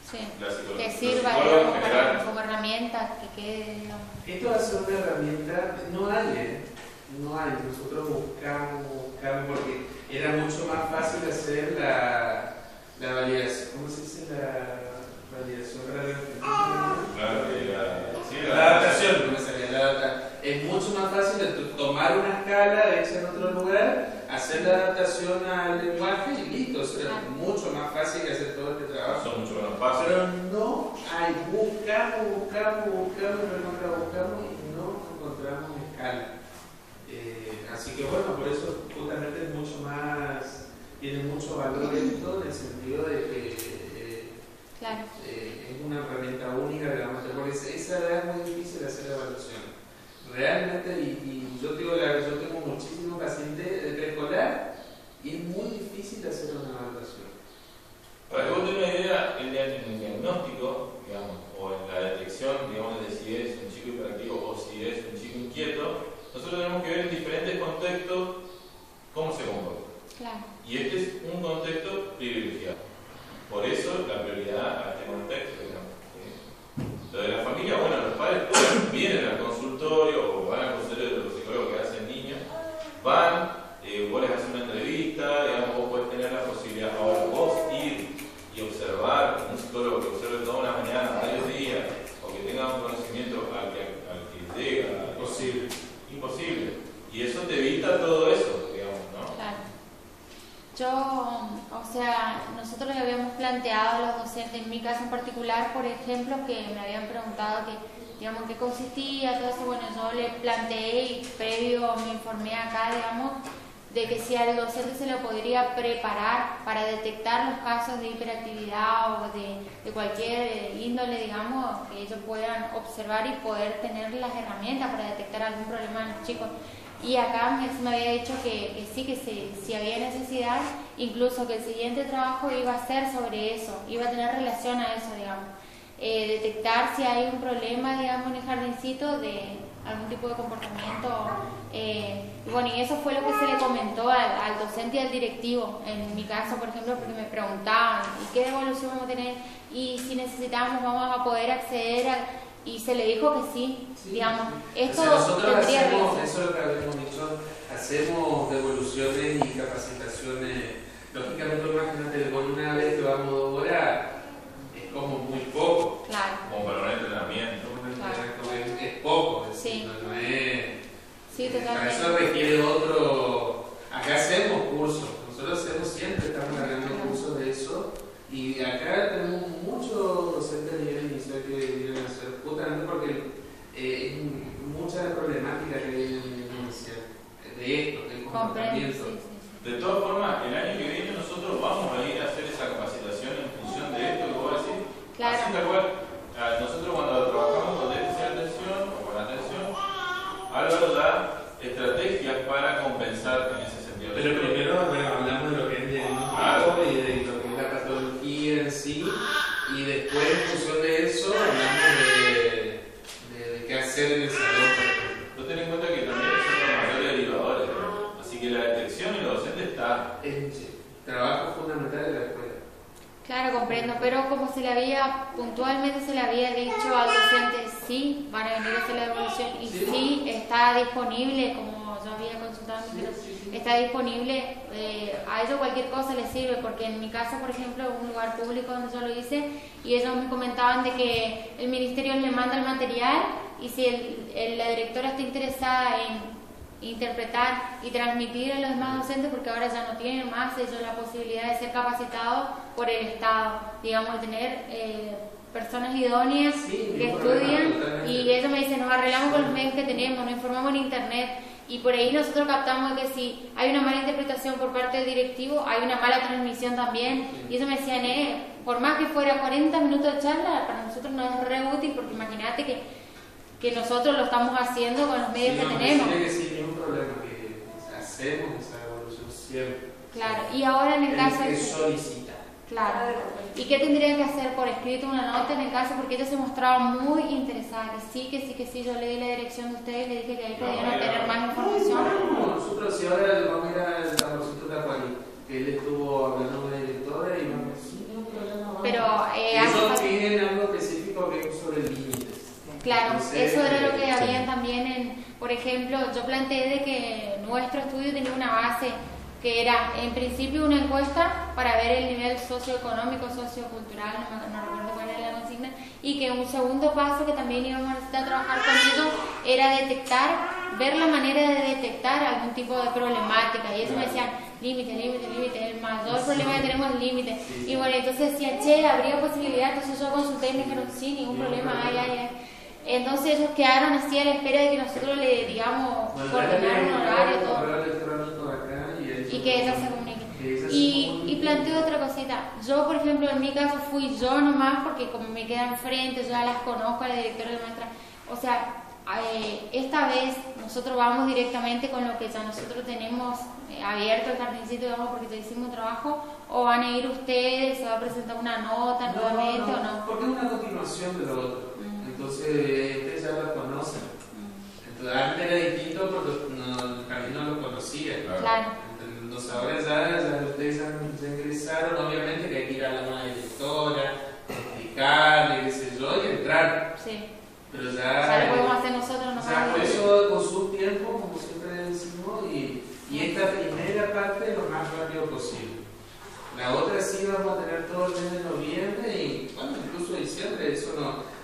Sí. La psicología. Que sirva Los psicólogos digamos, en general. como herramienta, que quede, digamos. Esto va a ser una herramienta, no hay, nosotros buscamos, porque era mucho más fácil hacer la validación, ¿cómo se dice? La validación la adaptación, no me salía la adaptación. Es mucho más fácil tomar una escala hecha en otro lugar, hacer la adaptación al lenguaje y listo, o sea, es mucho más fácil que hacer todo este trabajo. Son mucho menos fáciles. Pero no hay, buscamos y no encontramos escala. Así que bueno, por eso justamente es mucho más, tiene mucho valor esto en el sentido de que Claro. es una herramienta única, digamos, porque esa verdad es muy difícil hacer la evaluación. Realmente, y yo digo, yo tengo muchísimos pacientes de preescolar y es muy difícil hacer una evaluación. Para que vos tengas una idea, en el diagnóstico, digamos, o en la detección, digamos, de si es un chico hiperactivo o si es un chico inquieto, nosotros tenemos que ver en diferentes contextos cómo se comporta. Claro. Y este es un contexto privilegiado. Por eso la prioridad a este contexto, digamos. Lo de la familia, bueno, los padres vienen al consultorio o van al consultorio de los psicólogos que hacen niños, van, vos les haces una entrevista, digamos, vos podés tener la posibilidad, ahora vos ir y observar, un psicólogo que observe toda una mañana, varios días, o que tenga un conocimiento al que llega, imposible. Y eso te evita todo eso, digamos, ¿no? Claro. Yo, o sea, nosotros le habíamos planteado a los docentes, en mi caso en particular, por ejemplo, que me habían preguntado que, digamos, qué consistía, todo eso, bueno, yo le planteé y previo me informé acá, digamos, de que si al docente se le podría preparar para detectar los casos de hiperactividad o de cualquier índole, digamos, que ellos puedan observar y poder tener las herramientas para detectar algún problema en los chicos. Y acá me había dicho que sí, si había necesidad, incluso que el siguiente trabajo iba a ser sobre eso, iba a tener relación a eso, digamos. Detectar si hay un problema, digamos, en el jardincito de algún tipo de comportamiento. Y bueno, y eso fue lo que se le comentó al docente y al directivo, en mi caso, por ejemplo, porque me preguntaban, ¿y qué devolución vamos a tener? Y si necesitamos, vamos a poder acceder a... Y se le dijo que sí, digamos. Esto o sea, nosotros tendría hacemos, relación. eso es lo que habíamos dicho, hacemos devoluciones y capacitaciones. Lógicamente, imagínate, con una vez que vamos 2 horas, es como muy poco. Claro. Como para un entrenamiento. Es poco, es Sí. no es. Sí, Para totalmente. eso requiere otro. Acá hacemos cursos, nosotros siempre estamos ganando cursos de eso. Y acá tenemos muchos docentes a nivel inicial que vienen a hacer, justamente porque es mucha problemática que hay en el nivel inicial de esto, del comportamiento. De todas formas, el año que viene nosotros vamos a ir a hacer esa capacitación en función de esto que vos decís. Claro. Así tal cual. Nosotros cuando trabajamos con déficit de atención o con atención, Álvaro da estrategias para compensar en ese sentido. Pero primero, bueno, hablamos de lo que es diagnóstico y de lo que es la patología en sí, y después en función de eso hablamos de qué hacer en el salón, por ejemplo. No ten en cuenta que también son los mayores derivadores, ¿no? Así que la detección y los docentes está. Es trabajo fundamental de la escuela. Claro, comprendo, pero como puntualmente se le había dicho al docente, sí, van a venir a hacer la devolución y sí está disponible, como yo había consultado, está disponible, a ellos cualquier cosa les sirve, porque en mi caso, por ejemplo, un lugar público donde yo lo hice, y ellos me comentaban de que el ministerio les manda el material y si la directora está interesada en interpretar y transmitir a los demás docentes, porque ahora ya no tienen más ellos la posibilidad de ser capacitados por el Estado, digamos, de tener personas idóneas que estudian, y ellos me dicen, nos arreglamos con los medios que tenemos, nos informamos en internet, y por ahí nosotros captamos que si hay una mala interpretación por parte del directivo, hay una mala transmisión también, y ellos me decían, por más que fuera 40 minutos de charla, para nosotros no es re útil, porque imagínate que nosotros lo estamos haciendo con los medios que tenemos. Tiene que ser ningún problema, que hacemos esa evolución siempre. Claro, y ahora en el caso que solicita. Claro. ¿Y qué tendrían que hacer por escrito una nota en el caso? Porque ella se mostraba muy interesada, que sí, yo le di la dirección de ustedes y le dije que ahí podían obtener más información. No, nosotros si ahora vamos a ir al Amorcito Tacuari, que él estuvo hablando con la directora y vamos a decir, no hay problema. Pero ellos piden algo específico que es sobre límites. Claro, Entonces, eso era lo que sí. habían también por ejemplo, yo planteé de que nuestro estudio tenía una base que era en principio una encuesta para ver el nivel socioeconómico, sociocultural, no recuerdo cuál era la consigna, y que un segundo paso que también íbamos a necesitar trabajar con ellos era ver la manera de detectar algún tipo de problemática, y eso me decían, límite, el mayor problema que tenemos es límite, y bueno, entonces decía, habría posibilidad, entonces yo consulté y me dijeron, sí, ningún problema, hay. Entonces ellos quedaron así a la espera de que nosotros le digamos coordinar un horario, todo. Y que ella se comunique. Y planteo otra cosita. Yo, por ejemplo, en mi caso fui yo nomás, porque como me queda enfrente, yo ya las conozco a la directora de maestra. O sea, esta vez nosotros vamos directamente con lo que ya nosotros tenemos abierto el jardincito, digamos, porque ya hicimos trabajo, o van a ir ustedes, se va a presentar una nota nuevamente o no. Porque es una continuación de lo otro. Entonces, ustedes ya lo conocen. Entonces, antes era distinto porque el camino no lo conocía. Claro. Entonces, ahora ya lo posible. La otra sí vamos a tener todo el mes de noviembre y bueno, incluso diciembre, eso no.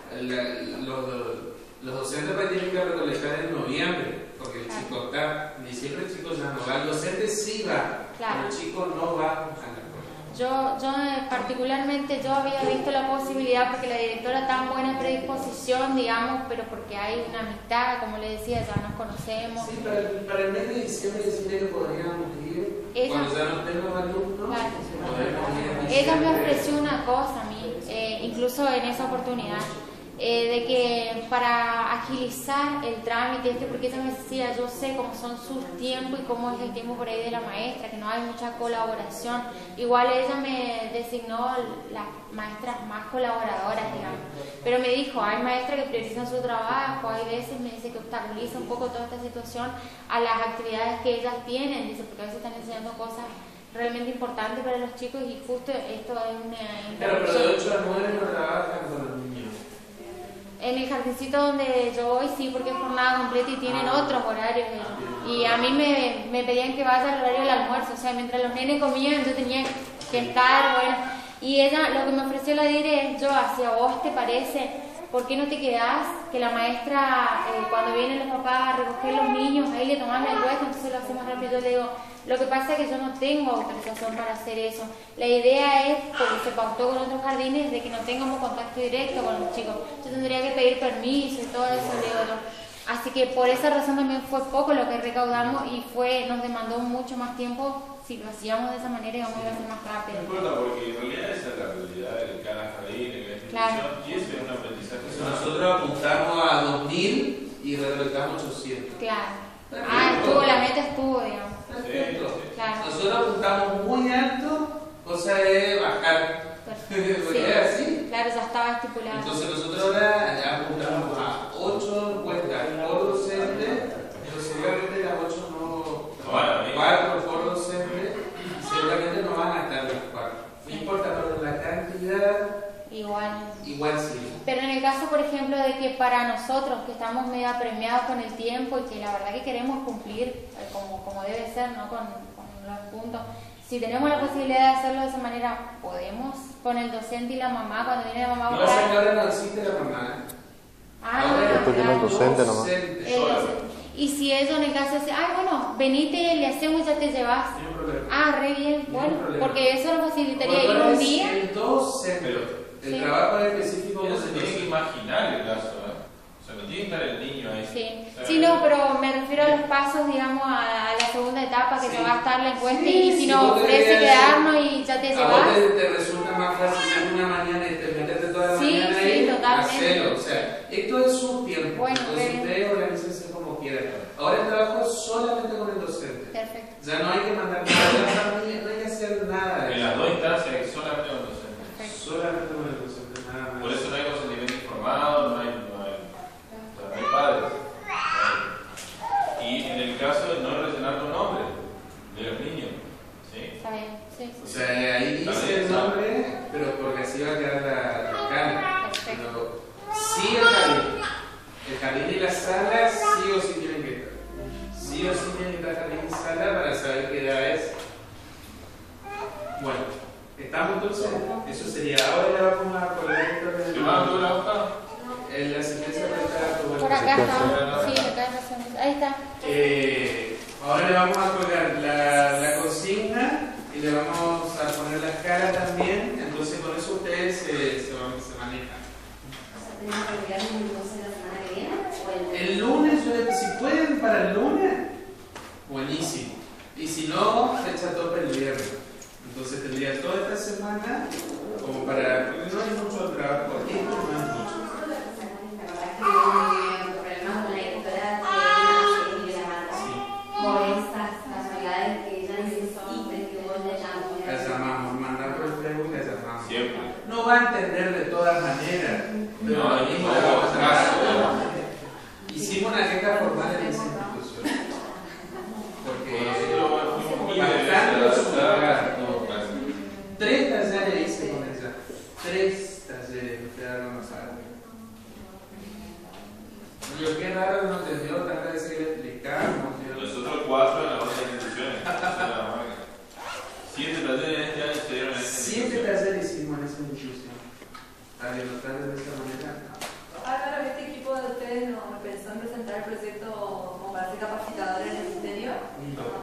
Los docentes tienen que recolectar en noviembre, porque el chico está, en diciembre el chico ya no va, el docente sí va, pero el chico no va a la escuela. Yo particularmente yo había visto la posibilidad porque la directora está en buena predisposición, digamos, pero porque hay una amistad, como le decía, ya nos conocemos. Sí, para el mes de diciembre decirle que podríamos ir, cuando ya no tenemos alumnos, podemos ir. Ella me ofreció una cosa a mí, incluso en esa oportunidad, de que para agilizar el trámite, porque ella me decía, yo sé cómo son sus tiempos y cómo es el tiempo por ahí de la maestra, que no hay mucha colaboración. Igual ella me designó las maestras más colaboradoras, digamos, pero me dijo, hay maestras que priorizan su trabajo, hay veces me dice que obstaculiza un poco toda esta situación a las actividades que ellas tienen, dice, porque a veces están enseñando cosas realmente importantes para los chicos y justo esto es una... Pero de 8 a 9 no trabajan con los niños. En el jardincito donde yo voy, sí, porque es jornada completa y tienen otros horarios. Y a mí me pedían que vaya al horario del almuerzo, o sea, mientras los nenes comían yo tenía que estar, bueno. Y ella, lo que me ofreció la dire es, yo, hacia vos te parece, ¿por qué no te quedás? Que la maestra, cuando vienen los papás a recoger los niños, ahí le toman la encuesta, entonces lo hacemos rápido. Yo le digo, lo que pasa es que yo no tengo autorización para hacer eso. La idea es, porque se pautó con otros jardines, de que no tengamos contacto directo con los chicos. Yo tendría que pedir permiso y todo eso, le digo yo. Así que por esa razón también fue poco lo que recaudamos y nos demandó mucho más tiempo. Si lo hacíamos de esa manera íbamos a ser más rápido. No importa, porque en realidad esa es la realidad de cada jardín, de cada institución, claro. Y eso es un aprendizaje. Nosotros apuntamos a 2000 y recolectamos 800. Claro. La meta estuvo, digamos. Perfecto. Claro. Nosotros apuntamos muy alto, cosa de bajar. Sí. ¿Así? Claro, ya estaba estipulado. Entonces nosotros ahora apuntamos a 8 cuentas por docente, pero seguramente las 8 no... 4 por docente, seguramente no van a estar las 4. No importa, pero la cantidad... Igual sí. Pero en el caso, por ejemplo, de que para nosotros, que estamos medio apremiados con el tiempo y que la verdad que queremos cumplir como debe ser, ¿no? Con los puntos, si tenemos la posibilidad de hacerlo de esa manera, podemos con el docente y la mamá, cuando viene la mamá a No, buscar. ahora no existe la mamá. Después tiene el docente nomás. Y si eso en el caso es, bueno, venite, le hacemos y ya te llevas. Re bien, bueno, porque eso nos facilitaría ir un día. El docente. El trabajo específico no se tiene que imaginar el caso, o sea, no tiene que estar el niño ahí. Sí, no, pero me refiero a los pasos, digamos, a la segunda etapa, que se va a estar la encuesta y si nos ofrece quedarnos y ya te llevas. A vos te resulta más fácil en una mañana y te meterte toda la mañana ahí, totalmente. Hacerlo. O sea, esto es su tiempo, bueno, entonces ustedes organícense como quieran. Ahora el trabajo es solamente con el docente. Perfecto. Ya no hay que mandar nada, no hay que hacer nada. En las dos instancias hay solamente con el docente. Solamente con el docente, nada más. Por eso no hay consentimiento informado, no hay padres. Y en el caso de no rellenar los nombres de los niños. ¿Sí? Está bien, sí. O sea, ahí dice el nombre, pero porque así va a quedar la cara. Pero sí el jardín y la sala sí o sí tienen que estar. Sí o sí tienen que estar jardín y sala para saber qué edad es. Bueno, estamos entonces. Eso sería. Ahora ya vamos a colgar esto. ¿Te mando la hoja? La asistencia para por acá está. Sí, acá está. Ahí está. Ahora le vamos a colgar la consigna y le vamos a poner las caras también. Entonces con eso ustedes se manejan. ¿Tenemos que olvidarnos entonces la semana que viene? El lunes, si pueden para el lunes, buenísimo. Y si no, fecha tope el viernes. Entonces tendría toda esta semana como para... Porque no hay mucho trabajo aquí, no hay mucho. Problemas con la directora que por estas casualidades que ella necesita que vos le llames. La llamamos, mandar por el Facebook, la llamamos. Siempre. No va a entender de todas maneras, pero No, lo mismo no, la vamos a no. hacer. Hicimos una queja formal en esa institución. Porque Nosotros fuimos bajando su hogar. todo casi. 3 talleres hice con ella. 3 talleres, me quedaron más tarde. Yo qué raro no entendió, tal vez que le explicamos. Nosotros 4 en las otras instituciones. Sí